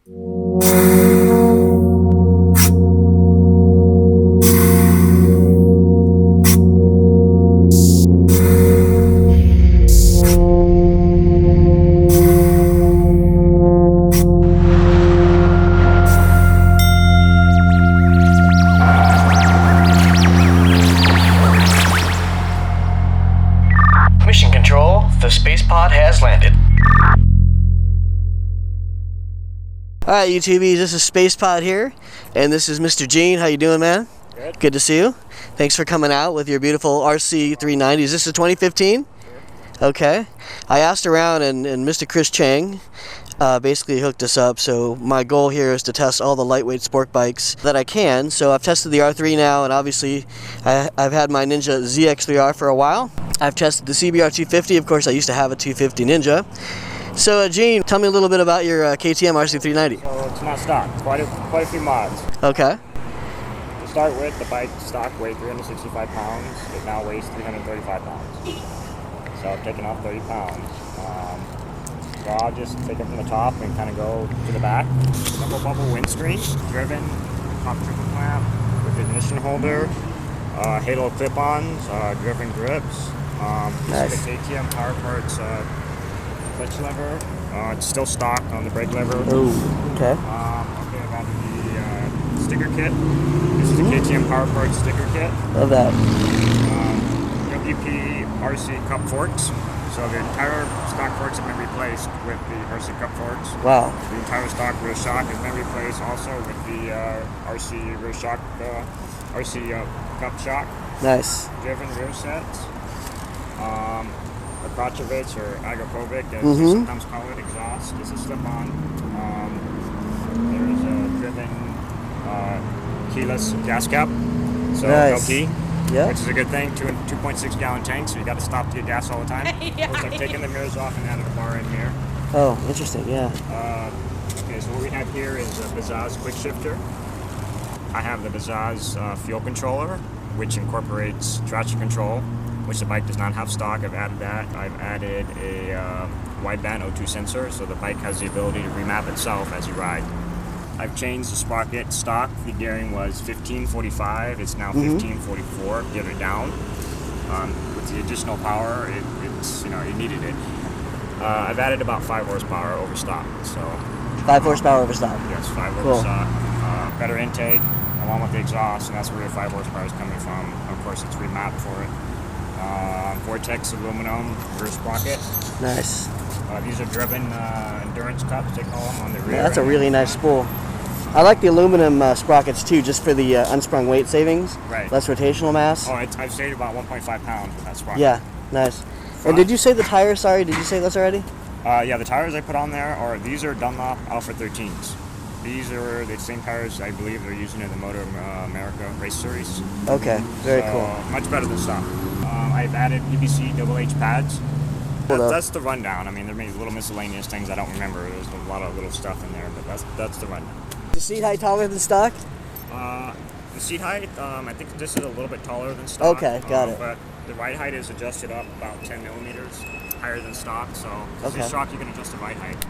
Mission Control, the space pod has landed. Alright YouTubies, this is Spacep0d here, and this is Mr. Gene. How you doing, man? Good. Good to see you. Thanks for coming out with your beautiful RC 390. Is this a 2015? Sure. Okay. I asked around and Mr. Chris Chang basically hooked us up, so my goal here is to test all the lightweight sport bikes that I can. So I've tested the R3 now, and obviously I've had my Ninja ZX3R for a while. I've tested the CBR 250. Of course, I used to have a 250 Ninja. So Gene, tell me a little bit about your KTM RC 390. Well, it's not stock. Quite a few mods. Okay. To start with, the bike stock weighed 365 pounds. It now weighs 335 pounds. So I've taken off 30 pounds. So I'll just take it from the top and kind of go to the back. Double bubble windscreen, driven, top triple clamp with ignition holder, halo clip-ons, driven grips. Nice. This is the KTM Power Parts clutch lever. It's still stock on the brake lever. Oh, okay. Okay, about the sticker kit. This is the KTM Power Parts sticker kit. Love that. WP RC cup forks. So the entire stock forks have been replaced with the RC cup forks. Wow. The entire stock rear shock has been replaced also with the RC rear shock, RC cup shock. Nice. Driven rear sets. Akratovich or Agapovic, as they sometimes call it, exhaust. This is slip-on. There's a driven keyless gas cap, so nice. LT, yeah. which is a good thing. 2.6 gallon tank, so you got to stop to get gas all the time. Of course, I've taken the mirrors off and added a bar in here. Oh, interesting, yeah. Okay, so what we have here is a Bazaz quick shifter. I have the Bazaz fuel controller, which incorporates traction control, which the bike does not have stock. I've added that. I've added a wideband O2 sensor, so the bike has the ability to remap itself as you ride. I've changed the sprocket stock. The gearing was 1545. It's now 1544. Get it down. With the additional power, it needed it. I've added about 5 horsepower over stock. So 5 horsepower over stock. Yes, 5 cool. over stock. Better intake, along with the exhaust, and that's where your 5 horsepower is coming from. Of course, it's remapped for it. Vortex aluminum rear sprocket. Nice. These are driven endurance cups, they call them, on the rear. Yeah, that's a really nice spool. I like the aluminum sprockets too, just for the unsprung weight savings. Right.'Less rotational mass. Oh, I've saved about 1.5 pounds with that sprocket. Yeah, nice. And did you say the tires? Sorry, did you say this already? Yeah, the tires I put on there these are Dunlop Alpha 13s. These are the same tires I believe they're using in the Moto America race series. Okay, very cool. Much better than stock. I've added EBC-HH pads. That's the rundown. I mean, there may be little miscellaneous things I don't remember. There's a lot of little stuff in there, but that's the rundown. The seat height taller than stock? The seat height, I think this is a little bit taller than stock. Okay, got it. But the ride height is adjusted up about 10 millimeters higher than stock, so okay. This shock you can adjust the ride height.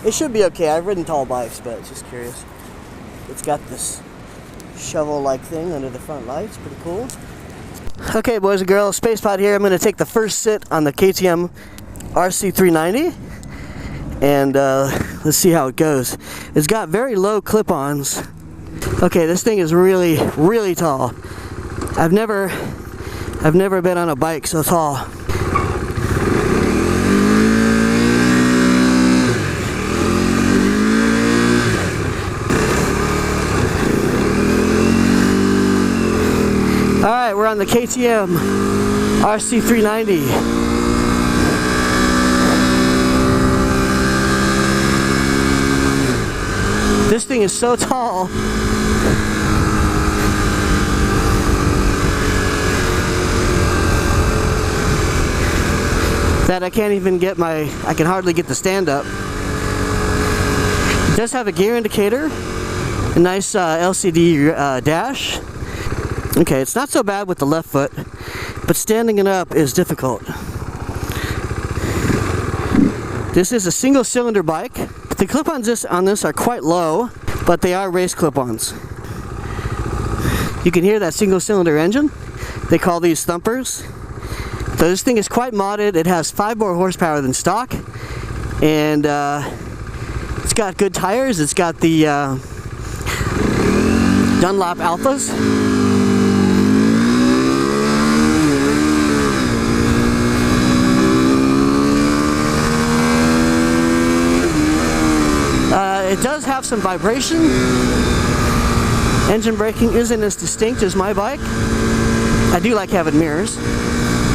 It should be okay. I've ridden tall bikes, but just curious. It's got this shovel-like thing under the front lights. Pretty cool. Okay, boys and girls, Spacep0d here. I'm going to take the first sit on the KTM RC 390, and let's see how it goes. It's got very low clip-ons. Okay, this thing is really, really tall. I've never been on a bike so tall. Alright, we're on the KTM RC 390. This thing is so tall. That I can't even get I can hardly get the stand up. It does have a gear indicator, a nice LCD dash. Okay, it's not so bad with the left foot, but standing it up is difficult. This is a single cylinder bike, The clip-ons on this are quite low, but they are race clip-ons. You can hear that single-cylinder engine. They call these thumpers. So this thing is quite modded. It has 5 more horsepower than stock, and it's got good tires. It's got the Dunlop Alphas. It does have some vibration. Engine braking isn't as distinct as my bike. I do like having mirrors,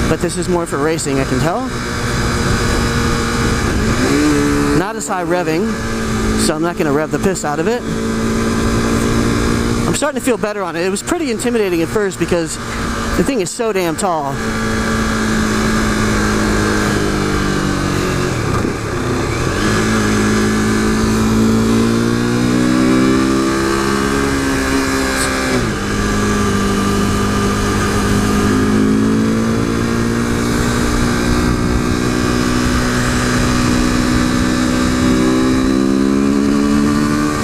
but this is more for racing, I can tell. Not as high revving, so I'm not going to rev the piss out of it. I'm starting to feel better on it. It was pretty intimidating at first because the thing is so damn tall.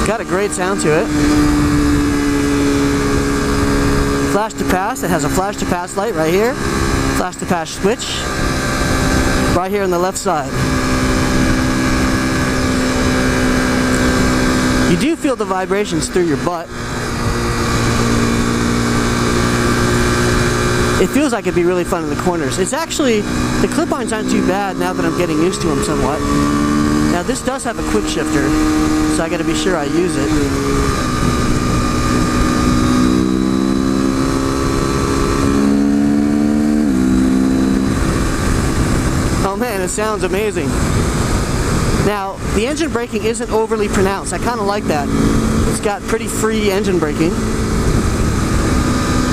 Got a great sound to it. Flash to pass, it has a flash to pass light right here. Flash to pass switch right here on the left side. You do feel the vibrations through your butt. It feels like it'd be really fun in the corners. It's actually, the clip-ons aren't too bad now that I'm getting used to them somewhat. Now this does have a quick shifter, so I gotta be sure I use it. Oh man, it sounds amazing. Now, the engine braking isn't overly pronounced. I kinda like that. It's got pretty free engine braking.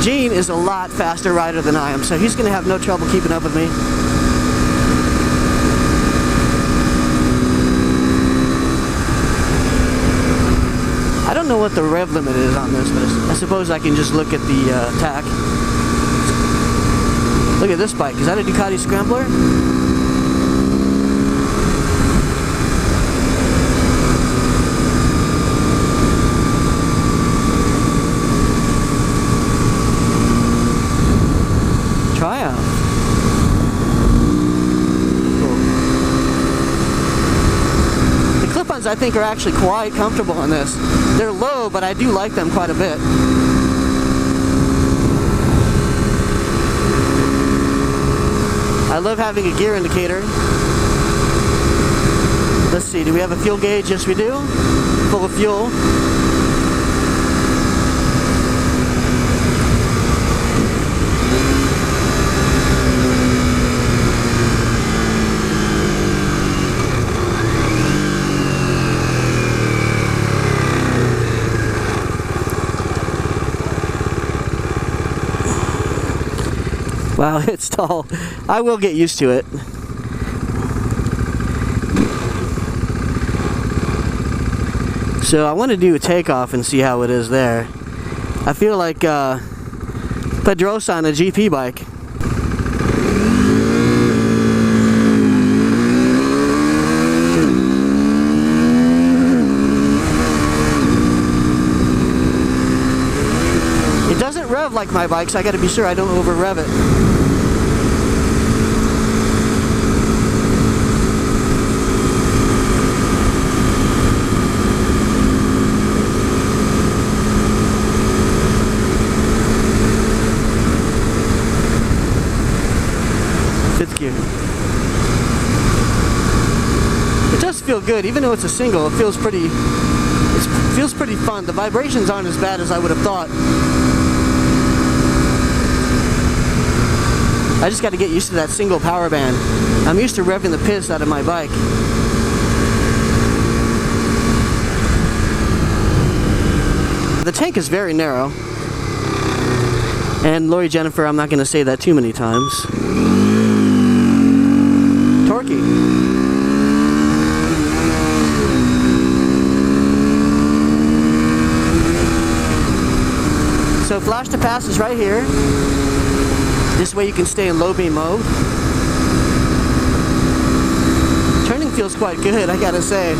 Gene is a lot faster rider than I am, so he's gonna have no trouble keeping up with me. I don't know what the rev limit is on this, but I suppose I can just look at the tach. Look at this bike. Is that a Ducati Scrambler? Triumph. Clip-ons I think are actually quite comfortable on this. They're low, but I do like them quite a bit. I love having a gear indicator. Let's see, do we have a fuel gauge? Yes we do. Full of fuel. Wow, it's tall. I will get used to it. So I want to do a takeoff and see how it is there. I feel like Pedrosa on a GP bike. It doesn't rev like my bike, so I got to be sure I don't over rev it. Fifth gear. It does feel good, even though it's a single. It feels pretty fun. The vibrations aren't as bad as I would have thought. I just got to get used to that single power band. I'm used to revving the piss out of my bike. The tank is very narrow. And Lori Jennifer, I'm not going to say that too many times. Torquey. So flash to pass is right here. This way you can stay in low beam mode. Turning feels quite good, I gotta say.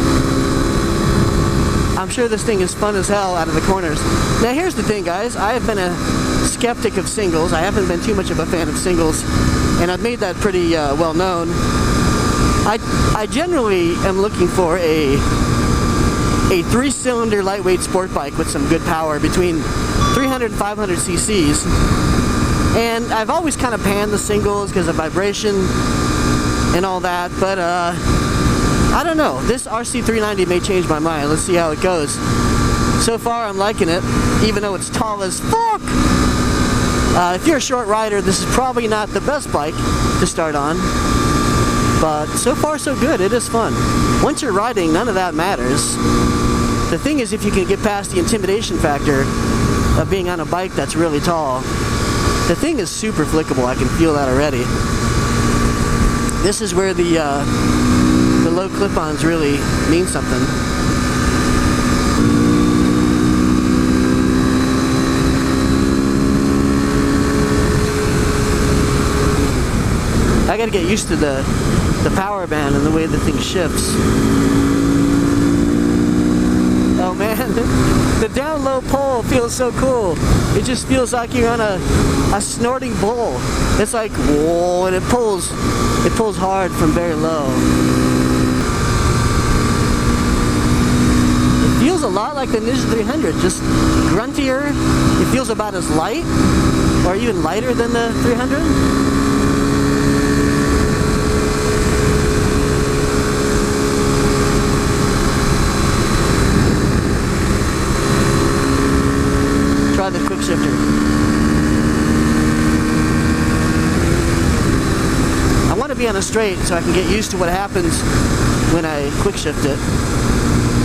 I'm sure this thing is fun as hell out of the corners. Now here's the thing, guys. I have been a skeptic of singles. I haven't been too much of a fan of singles, and I've made that pretty well known. I generally am looking for a 3-cylinder lightweight sport bike with some good power between 300 and 500 cc's. And I've always kind of panned the singles because of vibration and all that, but I don't know. This RC390 may change my mind. Let's see how it goes. So far, I'm liking it, even though it's tall as fuck. If you're a short rider, this is probably not the best bike to start on, but so far so good. It is fun. Once you're riding, none of that matters. The thing is, if you can get past the intimidation factor of being on a bike that's really tall. The thing is super flickable. I can feel that already. This is where the low clip-ons really mean something. I gotta get used to the power band and the way the thing shifts. Oh man, the down low pull feels so cool. It just feels like you're on a snorting bull. It's like, whoa, and it pulls hard from very low. It feels a lot like the Ninja 300, just gruntier. It feels about as light, or even lighter than the 300. Try the quick shifter. I want to be on a straight so I can get used to what happens when I quick shift it,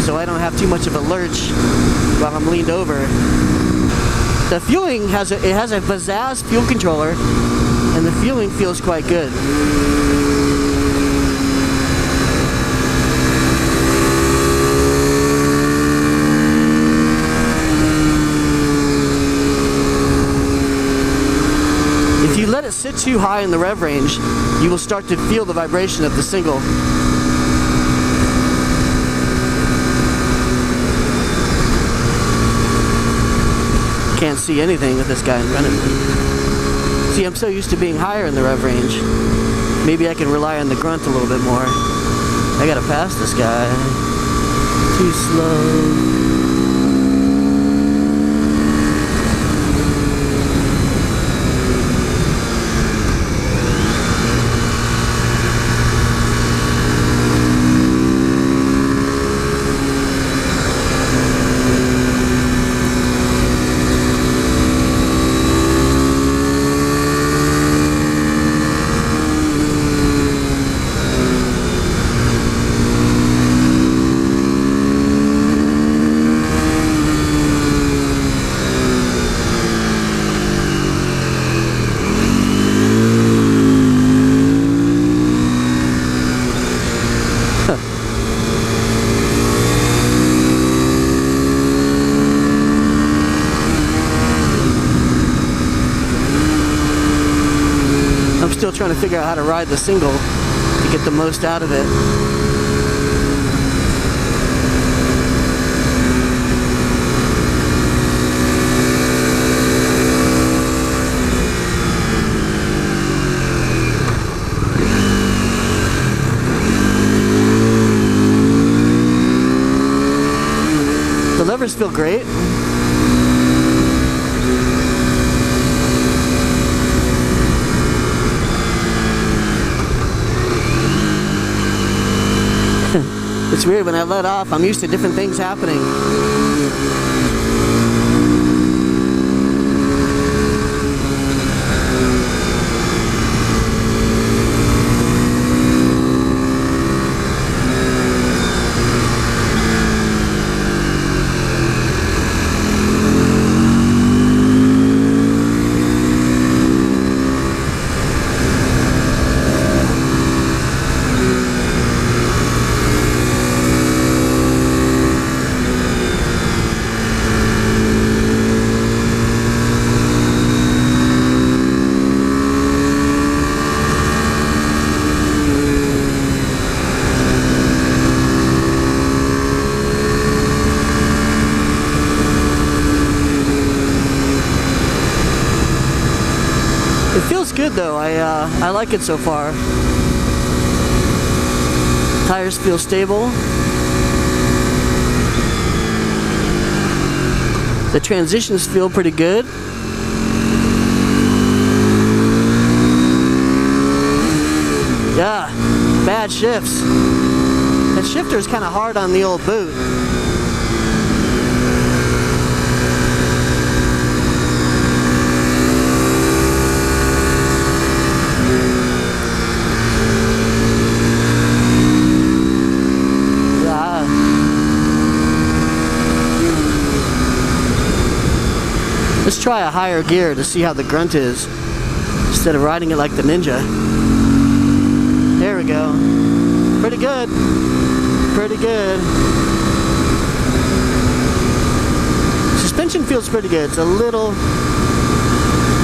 so I don't have too much of a lurch while I'm leaned over. The fueling has a Vazaz fuel controller, and the fueling feels quite good. If you let it sit too high in the rev range, you will start to feel the vibration of the single. Can't see anything with this guy in front of me. See, I'm so used to being higher in the rev range. Maybe I can rely on the grunt a little bit more. I gotta pass this guy. Too slow. Still trying to figure out how to ride the single to get the most out of it. The levers feel great. It's weird, when I let off, I'm used to different things happening. good though. I like it so far. Tires feel stable. The transitions feel pretty good. Yeah, bad shifts. That shifter is kind of hard on the old boot. Let's try a higher gear to see how the grunt is, instead of riding it like the Ninja. There we go. Pretty good. Pretty good. Suspension feels pretty good. It's a little...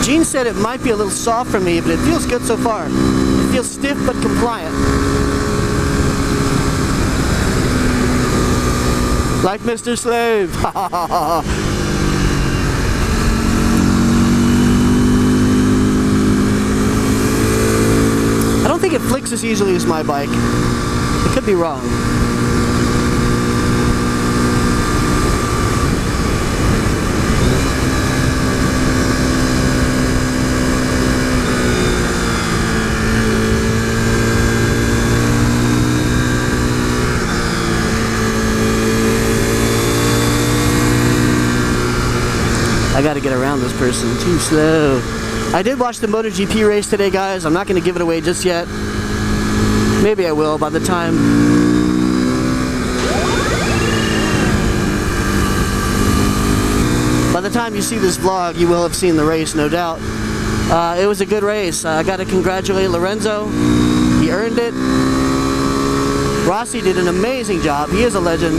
Gene said it might be a little soft for me, but it feels good so far. It feels stiff but compliant. Like Mr. Slave. I don't think it flicks as easily as my bike. I could be wrong. I gotta get around this person. Too slow. I did watch the MotoGP race today, guys. I'm not going to give it away just yet. Maybe I will by the time. By the time you see this vlog, you will have seen the race, no doubt. It was a good race. I got to congratulate Lorenzo. He earned it. Rossi did an amazing job. He is a legend,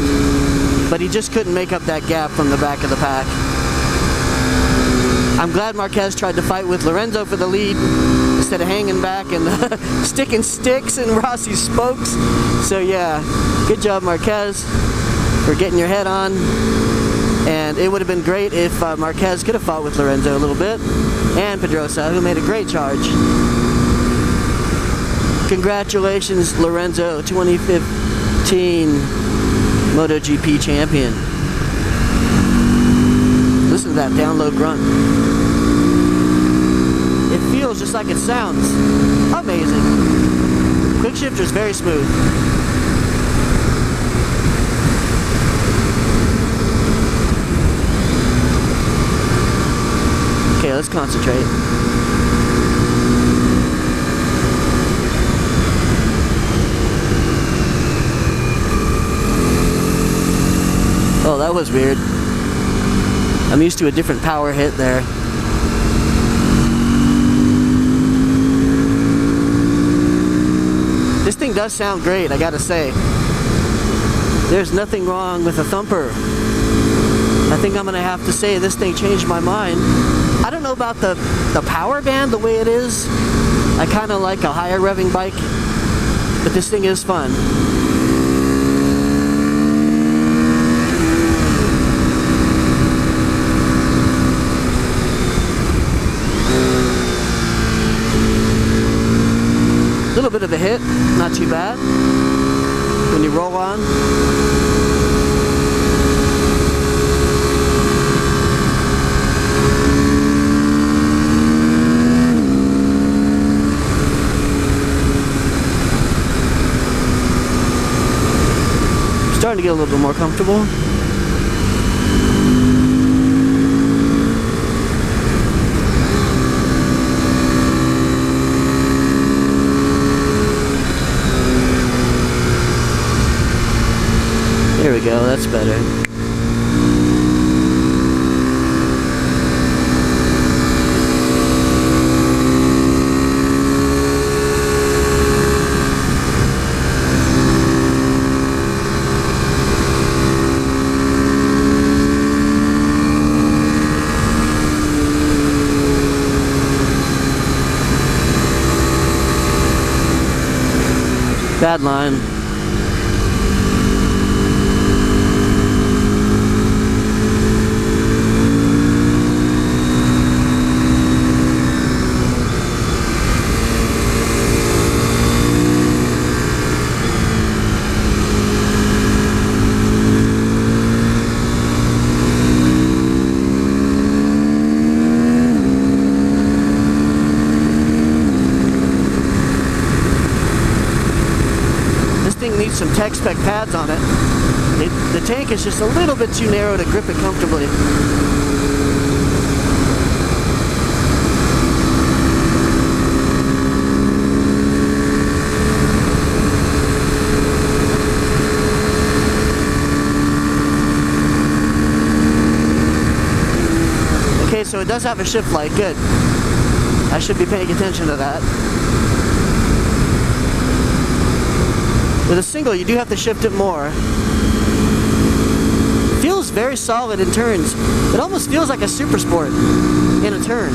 but he just couldn't make up that gap from the back of the pack. I'm glad Marquez tried to fight with Lorenzo for the lead instead of hanging back and sticking sticks in Rossi's spokes. So yeah, good job Marquez for getting your head on. And it would have been great if Marquez could have fought with Lorenzo a little bit. And Pedrosa, who made a great charge. Congratulations Lorenzo, 2015 MotoGP champion. Listen to that down low grunt. It feels just like it sounds. Amazing. Quick shifter is very smooth. Okay, let's concentrate. Oh, that was weird. I'm used to a different power hit there. This thing does sound great, I gotta say. There's nothing wrong with a thumper. I think I'm gonna have to say this thing changed my mind. I don't know about the power band the way it is. I kinda like a higher revving bike, but this thing is fun. A little bit of a hit, not too bad. When you roll on. Starting to get a little bit more comfortable. There we go, that's better. Bad line. some tech spec pads on it. The tank is just a little bit too narrow to grip it comfortably. Okay, so it does have a shift light, good. I should be paying attention to that. With a single, you do have to shift it more. Feels very solid in turns. It almost feels like a Super Sport in a turn.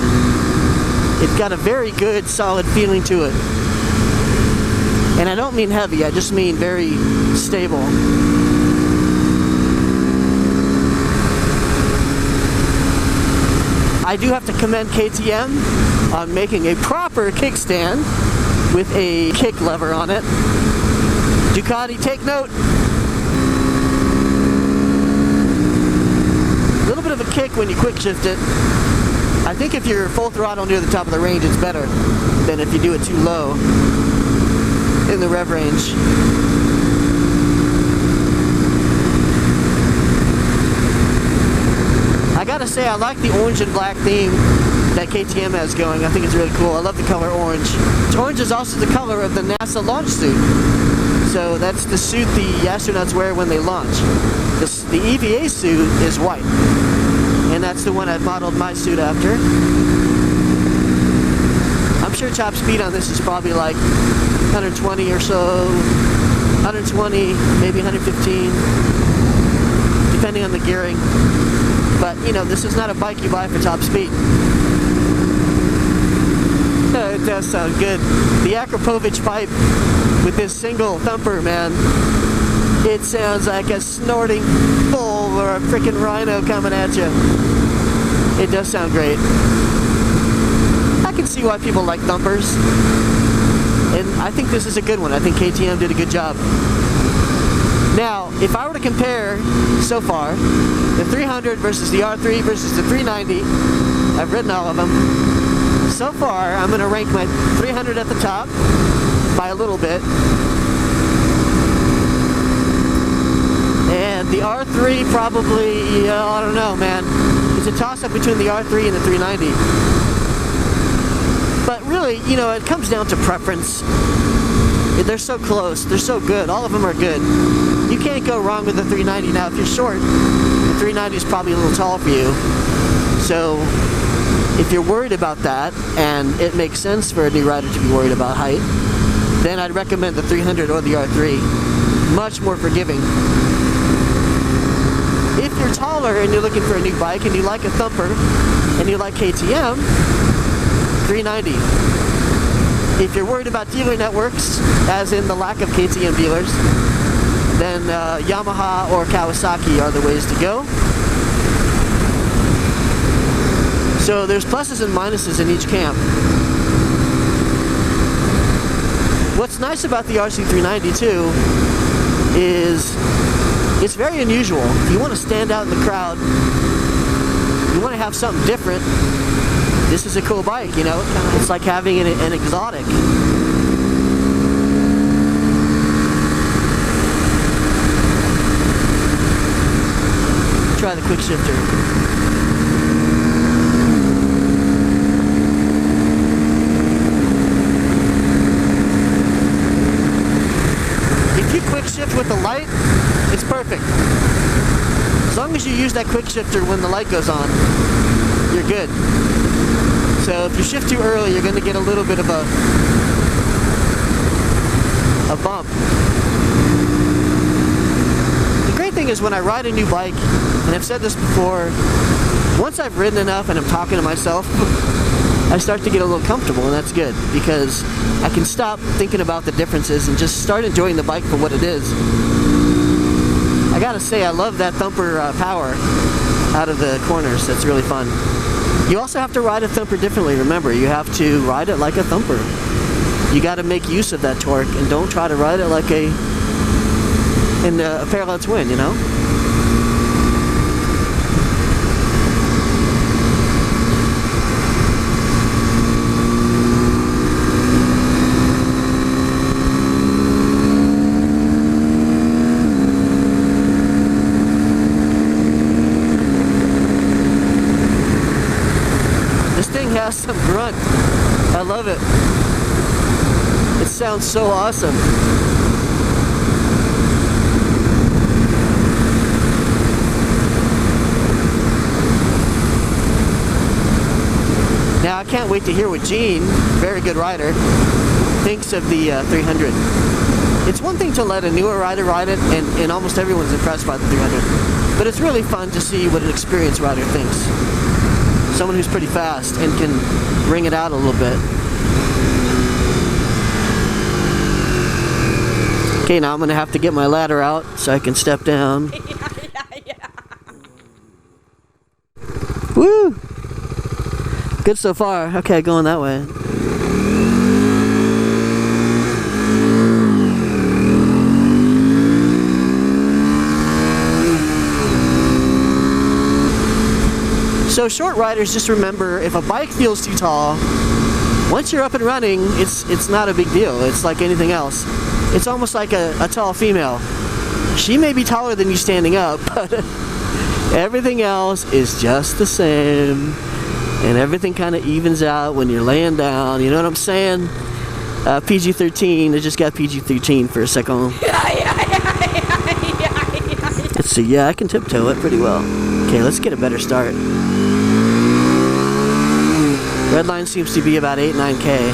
It's got a very good, solid feeling to it. And I don't mean heavy, I just mean very stable. I do have to commend KTM on making a proper kickstand with a kick lever on it. Ducati, take note. A little bit of a kick when you quick shift it. I think if you're full throttle near the top of the range, it's better than if you do it too low in the rev range. I gotta say, I like the orange and black theme that KTM has going. I think it's really cool. I love the color orange. Orange is also the color of the NASA launch suit. So that's the suit the astronauts wear when they launch. The EVA suit is white. And that's the one I've modeled my suit after. I'm sure top speed on this is probably like 120 or so. 120, maybe 115. Depending on the gearing. But, you know, this is not a bike you buy for top speed. It does sound good. The Akrapovic pipe with this single thumper, man. It sounds like a snorting bull or a freaking rhino coming at you. It does sound great. I can see why people like thumpers. And I think this is a good one. I think KTM did a good job. Now, if I were to compare so far the 300 versus the R3 versus the 390, I've ridden all of them. So far, I'm going to rank my 300 at the top by a little bit. And the R3 probably, I don't know, man. It's a toss-up between the R3 and the 390. But really, you know, it comes down to preference. They're so close. They're so good. All of them are good. You can't go wrong with the 390. Now, if you're short, the 390 is probably a little tall for you. So, if you're worried about that, and it makes sense for a new rider to be worried about height, then I'd recommend the 300 or the R3. Much more forgiving. If you're taller and you're looking for a new bike and you like a thumper and you like KTM, 390. If you're worried about dealer networks, as in the lack of KTM dealers, then Yamaha or Kawasaki are the ways to go. So there's pluses and minuses in each camp. What's nice about the RC390 too is it's very unusual. If you want to stand out in the crowd, you want to have something different, this is a cool bike, you know? It's like having an exotic. Try the quick shifter. If you quick shift with the light, it's perfect. As long as you use that quick shifter when the light goes on, you're good. So if you shift too early, you're going to get a little bit of a bump. The great thing is when I ride a new bike, and I've said this before, once I've ridden enough and I'm talking to myself, I start to get a little comfortable, and that's good because I can stop thinking about the differences and just start enjoying the bike for what it is. I gotta say, I love that thumper power out of the corners. That's really fun. You also have to ride a thumper differently. Remember, you have to ride it like a thumper. You got to make use of that torque and don't try to ride it like a parallel twin, you know? awesome grunt. I love it. It sounds so awesome. Now I can't wait to hear what Gene, very good rider, thinks of the 300. It's one thing to let a newer rider ride it, and almost everyone's impressed by the 300. But it's really fun to see what an experienced rider thinks. Someone who's pretty fast and can bring it out a little bit. Okay, now I'm gonna have to get my ladder out so I can step down. Woo! Good so far. Okay, going that way. So short riders, just remember, if a bike feels too tall, once you're up and running, it's not a big deal. It's like anything else. It's almost like a tall female. She may be taller than you standing up, but everything else is just the same. And everything kind of evens out when you're laying down. You know what I'm saying? PG-13. I just got PG-13 for a second. Let's see. Yeah, I can tiptoe it pretty well. Okay, let's get a better start. Red line seems to be about 8-9K.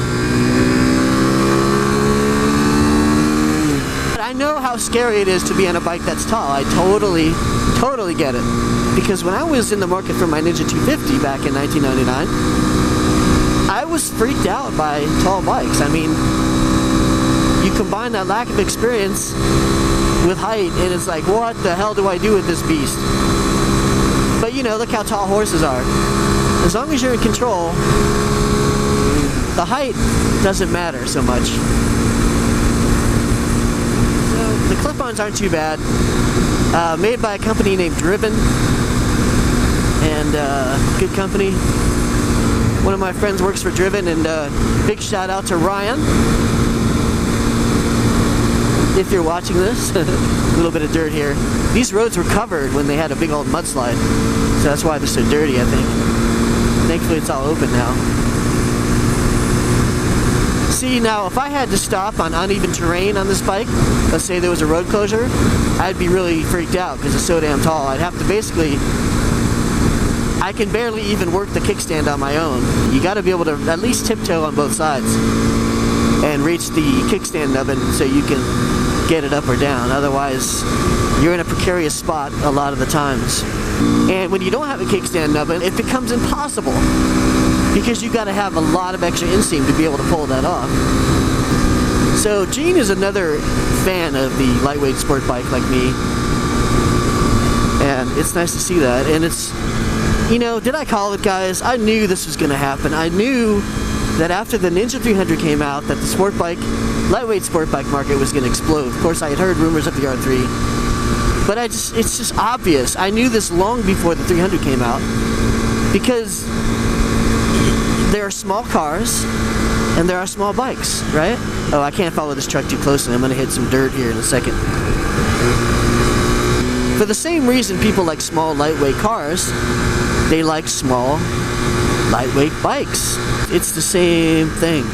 But I know how scary it is to be on a bike that's tall. I totally get it. Because when I was in the market for my Ninja 250 back in 1999, I was freaked out by tall bikes. I mean, you combine that lack of experience with height, and it's like, what the hell do I do with this beast? But you know, look how tall horses are. As long as you're in control, the height doesn't matter so much. So the clip-ons aren't too bad. Made by a company named Driven, and good company. One of my friends works for Driven, and big shout out to Ryan. If you're watching this, a little bit of dirt here. These roads were covered when they had a big old mudslide, so that's why they're so dirty, I think. Thankfully it's all open now. See, now if I had to stop on uneven terrain on this bike, let's say there was a road closure, I'd be really freaked out because it's so damn tall. I'd have to basically, I can barely even work the kickstand on my own. You got to be able to at least tiptoe on both sides and reach the kickstand nubbin so you can get it up or down. Otherwise, you're in a precarious spot a lot of the times. And when you don't have a kickstand nubbin, it becomes impossible because you got to have a lot of extra inseam to be able to pull that off. So Gene is another fan of the lightweight sport bike like me, and it's nice to see that. And it's, you know, did I call it, guys? I knew this was going to happen. I knew that after the Ninja 300 came out that the sport bike, lightweight sport bike market was going to explode. Of course, I had heard rumors of the R3, but it's just obvious. I knew this long before the 300 came out because there are small cars and there are small bikes, right? Oh, I can't follow this truck too closely. I'm going to hit some dirt here in a second. For the same reason people like small, lightweight cars, they like small, lightweight bikes. It's the same thing.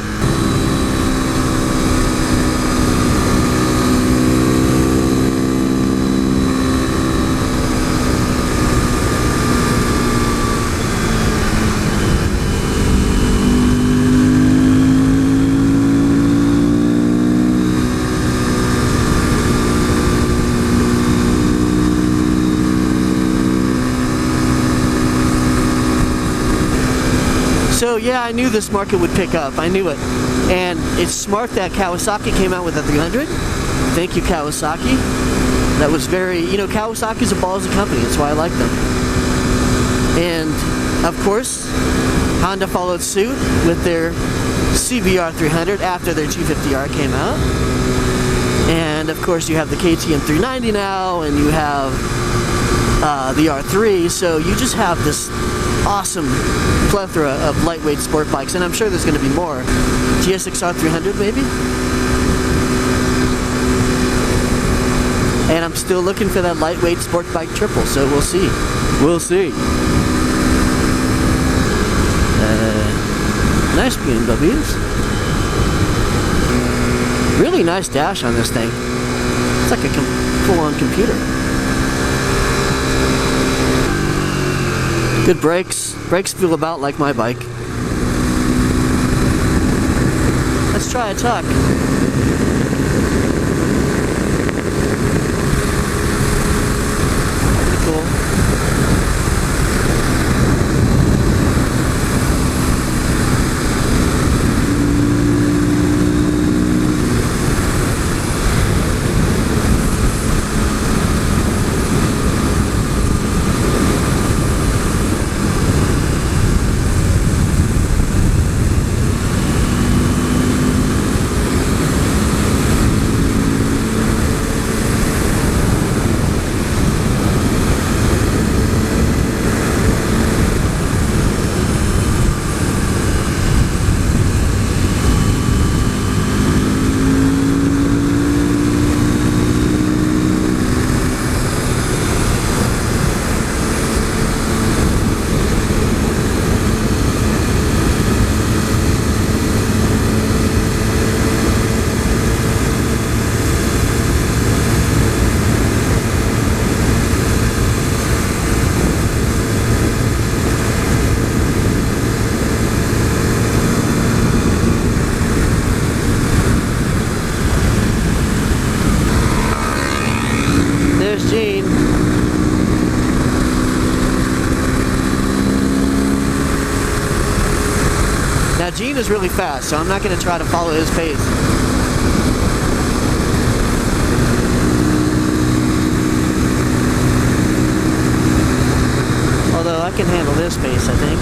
So yeah, I knew this market would pick up. I knew it. And it's smart that Kawasaki came out with a 300. Thank you, Kawasaki. That was very, you know, Kawasaki's a ballsy company. That's why I like them. And of course, Honda followed suit with their CBR 300 after their 250R came out. And of course, you have the KTM 390 now, and you have the R3. So you just have this awesome plethora of lightweight sport bikes, and I'm sure there's going to be more. GSX-R 300 maybe? And I'm still looking for that lightweight sport bike triple, so we'll see. We'll see. Nice BMWs. Really nice dash on this thing. It's like a full-on computer. Good brakes. Brakes feel about like my bike. Let's try a tuck. Pretty cool. Gene is really fast, so I'm not going to try to follow his pace. Although I can handle this pace, I think.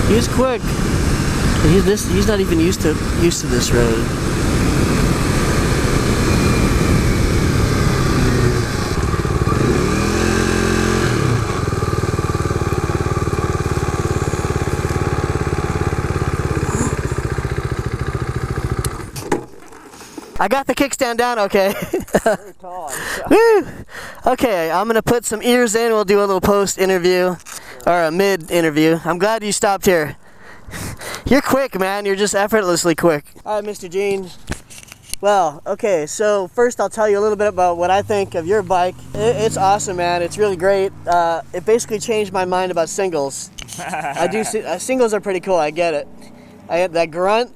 He's quick. He's not even used to this road. I got the kickstand down okay. Very tall. Woo! Okay, I'm gonna put some ears in. We'll do a little post interview. Or a mid-interview. I'm glad you stopped here. You're quick, man. You're just effortlessly quick. All right, Mr. Gene. Well, okay, so first I'll tell you a little bit about what I think of your bike. It's awesome, man. It's really great. It basically changed my mind about singles. I do see, singles are pretty cool. I get it. I had that grunt.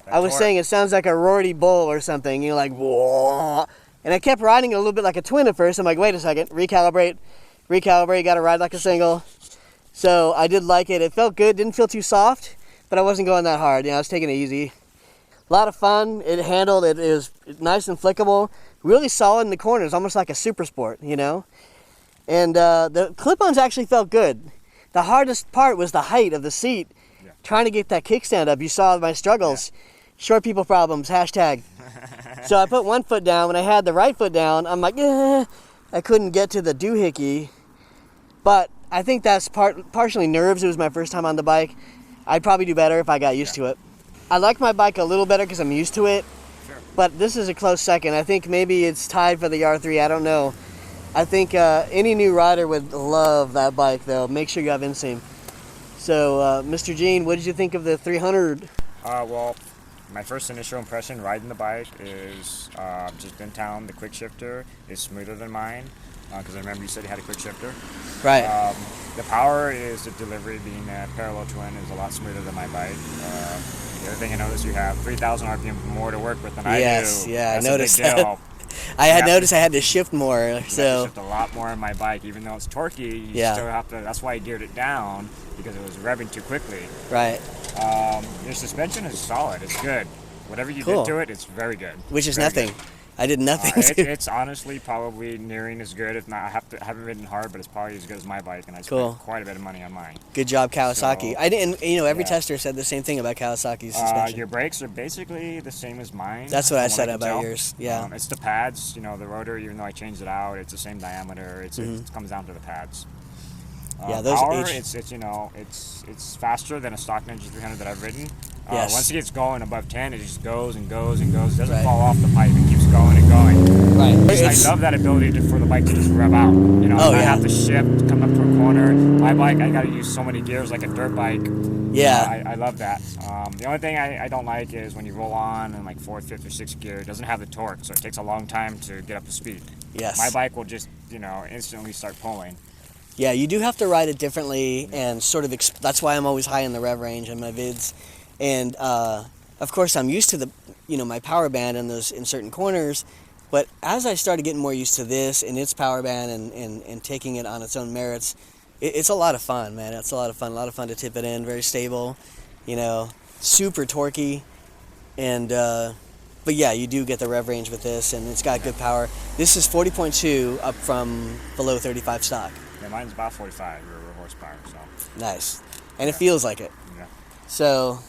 I was saying it sounds like a Rorty bull or something. You're like, whoa. And I kept riding a little bit like a twin at first. I'm like, wait a second. Recalibrate. You got to ride like a single. So I did like it. It felt good. Didn't feel too soft, but I wasn't going that hard. You know, I was taking it easy. A lot of fun. It handled. It was nice and flickable. Really solid in the corners, almost like a super sport, you know. And the clip-ons actually felt good. The hardest part was the height of the seat. Yeah. Trying to get that kickstand up. You saw my struggles. Yeah. Short people problems. #. So I put one foot down. When I had the right foot down, I'm like, I couldn't get to the doohickey. But I think that's partially nerves. It was my first time on the bike. I'd probably do better if I got used to it. I like my bike a little better because I'm used to it. Sure. But this is a close second. I think maybe it's tied for the R3. I don't know. I think any new rider would love that bike, though. Make sure you have inseam. So, Mr. Gene, what did you think of the 300? Well, my first initial impression riding the bike is just in town. The quick shifter is smoother than mine. Because I remember you said you had a quick shifter. Right. The power is the delivery being a parallel twin is a lot smoother than my bike. The other thing I noticed, you have 3,000 RPM more to work with than I do. Yes, yeah, That's I noticed a big deal. I had noticed I had to shift more. So shift a lot more on my bike, even though it's torquey. You still have to. That's why I geared it down, because it was revving too quickly. Right. Your suspension is solid. It's good. Whatever you did to it, it's very good. Which is very nothing. Good. I did nothing. It's honestly probably nearing as good, if not. I haven't ridden hard, but it's probably as good as my bike, and I spent quite a bit of money on mine. Good job, Kawasaki. So, I didn't. Every tester said the same thing about Kawasaki's suspension. Your brakes are basically the same as mine. That's what I said about yours. Yeah. It's the pads. The rotor. Even though I changed it out, it's the same diameter. It comes down to the pads. Those power. It's faster than a stock Ninja 300 that I've ridden. Once it gets going above 10, it just goes and goes and goes. It doesn't fall off the pipe. It keeps going and going. Right. I love that ability for the bike to just rev out. I have to shift, come up to a corner. My bike, I got to use so many gears like a dirt bike. Yeah. I love that. The only thing I don't like is when you roll on in like 4th, 5th, or 6th gear, it doesn't have the torque, so it takes a long time to get up to speed. Yes. My bike will just, instantly start pulling. Yeah, you do have to ride it differently, and sort of. That's why I'm always high in the rev range in my vids, and of course I'm used to the, my power band in certain corners, but as I started getting more used to this and its power band and taking it on its own merits, it's a lot of fun, man. It's a lot of fun to tip it in. Very stable, super torquey, and but yeah, you do get the rev range with this, and it's got good power. This is 40.2 up from below 35 stock. Yeah, mine's about 45 horsepower, so. Nice. And it feels like it. Yeah. So,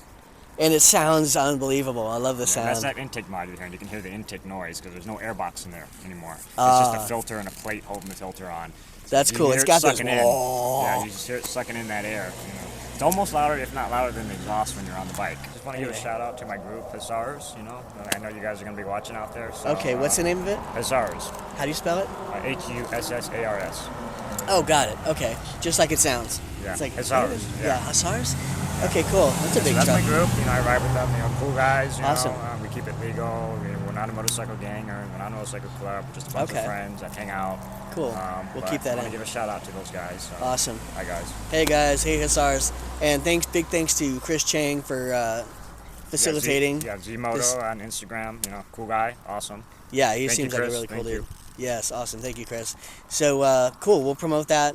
and it sounds unbelievable. I love the sound. That's that intake mod you hear, and you can hear the intake noise because there's no air box in there anymore. It's just a filter and a plate holding the filter on. So that's cool. It's got this. Yeah, you just hear it sucking in that air. It's almost louder, if not louder, than the exhaust when you're on the bike. Just want to give a shout out to my group, HUSSARS. I know you guys are going to be watching out there. So, okay, what's the name of it? HUSSARS. How do you spell it? HUSSARS. Oh, got it. Okay, just like it sounds. Yeah, it's like HUSSARS. Yeah, HUSSARS. Okay, cool. That's a big That's truck. my group. I ride with them. Cool guys. Awesome. We keep it legal. We're not a motorcycle gang or we're not a motorcycle club. We're just a bunch of friends that hang out. Cool. We'll keep that in. I want to give a shout out to those guys. So. Awesome. Hi guys. Hey guys. Hey HUSSARS. And big thanks to Chris Chang for facilitating. Z-Moto on Instagram. Cool guy. Awesome. Yeah, he seems like a really cool dude. Yes, awesome. Thank you, Chris. So cool. We'll promote that.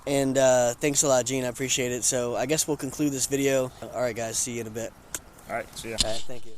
And thanks a lot, Gene. I appreciate it. So I guess we'll conclude this video. All right, guys. See you in a bit. All right. See ya. All right, thank you.